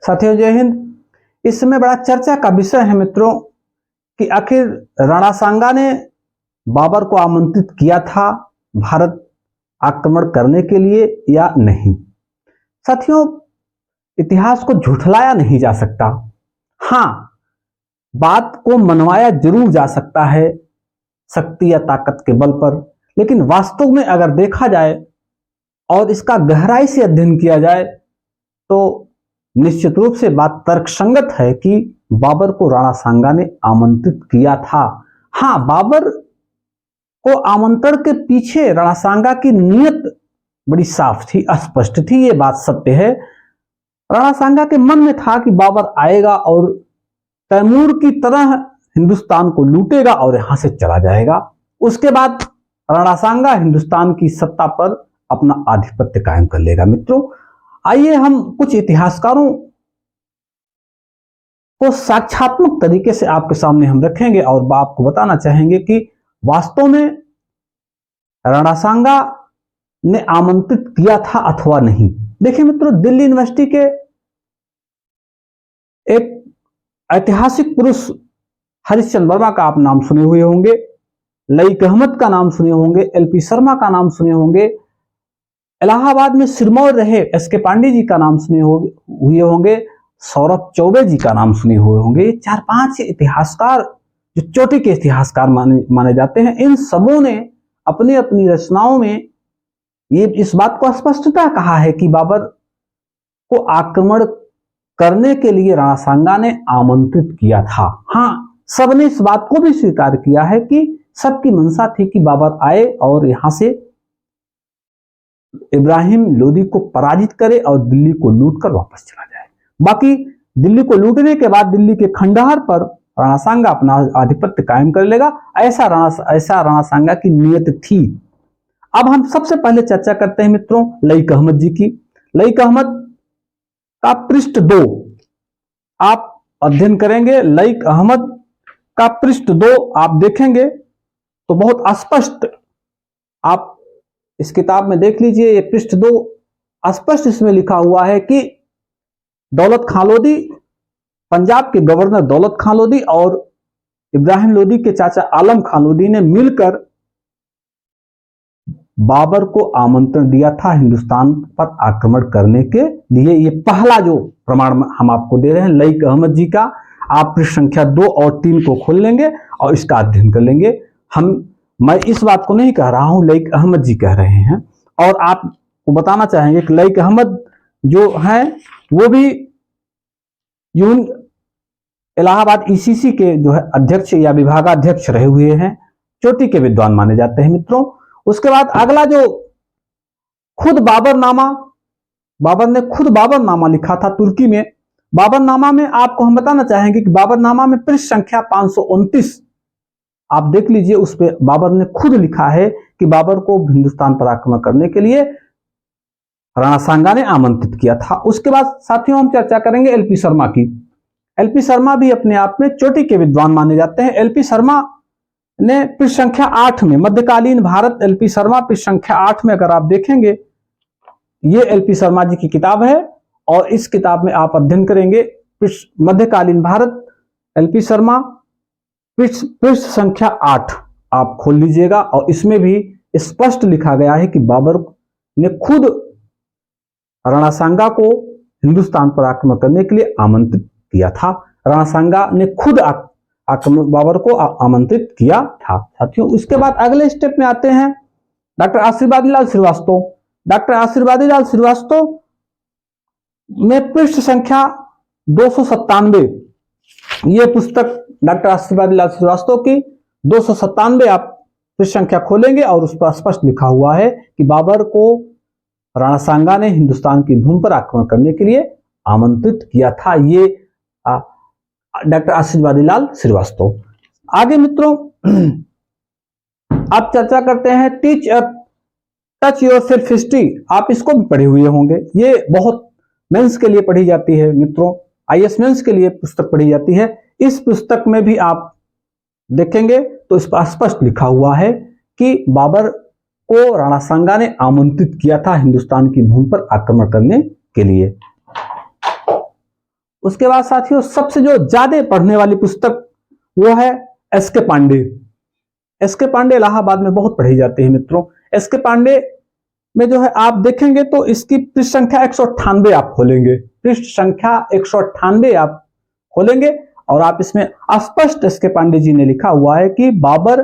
साथियों जय हिंद। इस समय बड़ा चर्चा का विषय है मित्रों कि आखिर राणा सांगा ने बाबर को आमंत्रित किया था भारत आक्रमण करने के लिए या नहीं। साथियों, इतिहास को झुठलाया नहीं जा सकता। हां, बात को मनवाया जरूर जा सकता है शक्ति या ताकत के बल पर, लेकिन वास्तव में अगर देखा जाए और इसका गहराई से अध्ययन किया जाए तो निश्चित रूप से बात तर्कसंगत है कि बाबर को राणा सांगा ने आमंत्रित किया था। हां, बाबर को आमंत्रण के पीछे राणा सांगा की नीयत बड़ी साफ थी, स्पष्ट थी, ये बात सत्य है। राणा सांगा के मन में था कि बाबर आएगा और तैमूर की तरह हिंदुस्तान को लूटेगा और यहां से चला जाएगा। उसके बाद राणा सांगा हिंदुस्तान की सत्ता पर अपना आधिपत्य कायम कर लेगा। मित्रों, आइए हम कुछ इतिहासकारों को साक्ष्यात्मक तरीके से आपके सामने हम रखेंगे और आपको बताना चाहेंगे कि वास्तव में राणा सांगा ने आमंत्रित किया था अथवा नहीं। देखिए मित्रों, दिल्ली यूनिवर्सिटी के एक ऐतिहासिक पुरुष हरिश्चंद्र वर्मा का आप नाम सुने हुए होंगे, लईक अहमद का नाम सुने होंगे, एलपी शर्मा का नाम सुने होंगे, इलाहाबाद में सिरमौर रहे एसके पांडे जी का नाम सुने हुए होंगे, सौरभ चौबे जी का नाम सुने हुए होंगे। ये 4-5 इतिहासकार जो चोटी के इतिहासकार माने जाते हैं, इन सबों ने अपनी अपनी रचनाओं में ये इस बात को स्पष्टता कहा है कि बाबर को आक्रमण करने के लिए राणा सांगा ने आमंत्रित किया था। हां, सबने इस बात को भी स्वीकार किया है कि सबकी मंशा थी कि बाबर आए और यहां से इब्राहिम लोदी को पराजित करे और दिल्ली को लूटकर वापस चला जाए। बाकी दिल्ली को लूटने के बाद दिल्ली के खंडहर पर राणा सांगा अपना आधिपत्य कायम कर लेगा, ऐसा राणा सांगा की नीयत थी। अब हम सबसे पहले चर्चा करते हैं मित्रों लईक अहमद जी की। लईक अहमद का पृष्ठ 2 आप अध्ययन करेंगे। लईक अहमद का पृष्ठ 2 आप देखेंगे तो बहुत स्पष्ट, आप इस किताब में देख लीजिए, ये पृष्ठ 2 स्पष्ट इसमें लिखा हुआ है कि दौलत खां लोदी, पंजाब के गवर्नर दौलत खां लोदी और इब्राहिम लोदी के चाचा आलम खां लोदी ने मिलकर बाबर को आमंत्रण दिया था हिंदुस्तान पर आक्रमण करने के लिए। ये पहला जो प्रमाण हम आपको दे रहे हैं लईक अहमद जी का, आप पृष्ठ संख्या 2 और 3 को खोल लेंगे और इसका अध्ययन कर लेंगे। मैं इस बात को नहीं कह रहा हूं, लईक अहमद जी कह रहे हैं। और आपको बताना चाहेंगे कि लईक अहमद जो है वो भी इलाहाबाद ईसीसी के जो है अध्यक्ष या विभागाध्यक्ष रहे हुए हैं, चोटी के विद्वान माने जाते हैं मित्रों। उसके बाद अगला जो खुद बाबर ने खुद बाबरनामा लिखा था तुर्की में। बाबरनामा में आपको हम बताना चाहेंगे कि बाबरनामा में पृष्ठ संख्या 529 आप देख लीजिए, उस पे बाबर ने खुद लिखा है कि बाबर को हिंदुस्तान पर आक्रमण करने के लिए राणा सांगा ने आमंत्रित किया था। उसके बाद साथियों हम चर्चा करेंगे एलपी शर्मा की। एलपी शर्मा भी अपने आप में चोटी के विद्वान माने जाते हैं। एलपी शर्मा ने पृष्ठ संख्या 8 में मध्यकालीन भारत, एलपी शर्मा पृष्ठ संख्या 8 में अगर आप देखेंगे, ये एलपी शर्मा जी की किताब है और इस किताब में आप अध्ययन करेंगे मध्यकालीन भारत, एलपी शर्मा पृष्ठ संख्या 8 आप खोल लीजिएगा और इसमें भी स्पष्ट लिखा गया है कि बाबर ने खुद राणा सांगा को हिंदुस्तान पर आक्रमण करने के लिए आमंत्रित किया था। राणा सांगा ने खुद बाबर को आमंत्रित किया था। साथियों, उसके बाद अगले स्टेप में आते हैं डॉक्टर आशीर्वादीलाल श्रीवास्तव। डॉक्टर आशीर्वादीलाल श्रीवास्तव में पृष्ठ संख्या 297 ये पुस्तक डॉक्टर आशीर्वादीलाल श्रीवास्तव की 297 आप पृष्ठ संख्या खोलेंगे और उस पर स्पष्ट लिखा हुआ है कि बाबर को राणा सांगा ने हिंदुस्तान की भूमि पर आक्रमण करने के लिए आमंत्रित किया था। ये डॉक्टर आशीर्वादीलाल श्रीवास्तव। आगे मित्रों आप चर्चा करते हैं टच योर सेल्फ हिस्ट्री। आप इसको भी पढ़े हुए होंगे, ये बहुत मेंस के लिए पढ़ी जाती है मित्रों, आईएएस मेंस के लिए पुस्तक पढ़ी जाती है। इस पुस्तक में भी आप देखेंगे तो इस पर स्पष्ट लिखा हुआ है कि बाबर को राणा सांगा ने आमंत्रित किया था हिंदुस्तान की भूमि पर आक्रमण करने के लिए। उसके बाद साथियों सबसे जो ज्यादा पढ़ने वाली पुस्तक वो है एस के पांडे। एस के पांडे इलाहाबाद में बहुत पढ़ी जाती है मित्रों। एस के पांडे में जो है आप देखेंगे तो इसकी पृष्ठ संख्या 198 आप खोलेंगे, पृष्ठ संख्या 198 आप खोलेंगे और आप इसमें स्पष्ट एस के पांडे जी ने लिखा हुआ है कि बाबर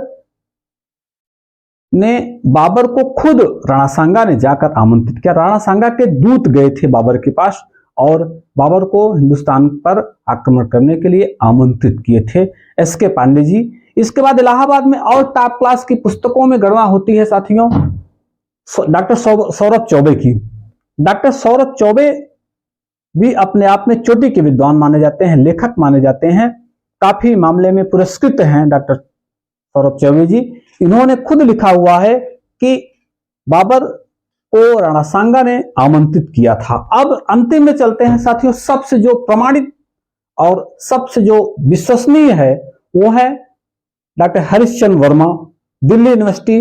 को खुद राणा सांगा ने जाकर आमंत्रित किया। राणा सांगा के दूत गए थे बाबर के पास और बाबर को हिंदुस्तान पर आक्रमण करने के लिए आमंत्रित किए थे एस के पांडे जी। इसके बाद इलाहाबाद में और टॉप क्लास की पुस्तकों में गणना होती है साथियों डॉक्टर सौरभ चौबे की। डॉक्टर सौरभ चौबे भी अपने आप में चोटी के विद्वान माने जाते हैं, लेखक माने जाते हैं, काफी मामले में पुरस्कृत हैं डॉक्टर सौरभ चौबे जी। इन्होंने खुद लिखा हुआ है कि बाबर को राणा सांगा ने आमंत्रित किया था। अब अंतिम में चलते हैं साथियों, सबसे जो प्रमाणित और सबसे जो विश्वसनीय है वो है डॉक्टर हरिश्चंद्र वर्मा, दिल्ली यूनिवर्सिटी।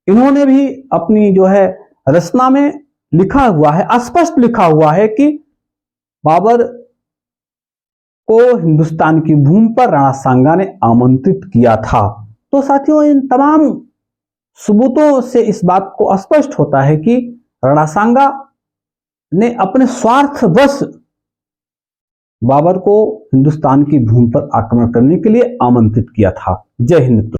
इन्होंने भी अपनी जो है रचना में लिखा हुआ है, स्पष्ट लिखा हुआ है कि बाबर को हिंदुस्तान की भूमि पर राणा सांगा ने आमंत्रित किया था। तो साथियों इन तमाम सबूतों से इस बात को स्पष्ट होता है कि राणा सांगा ने अपने स्वार्थवश बाबर को हिंदुस्तान की भूमि पर आक्रमण करने के लिए आमंत्रित किया था। जय हिंद।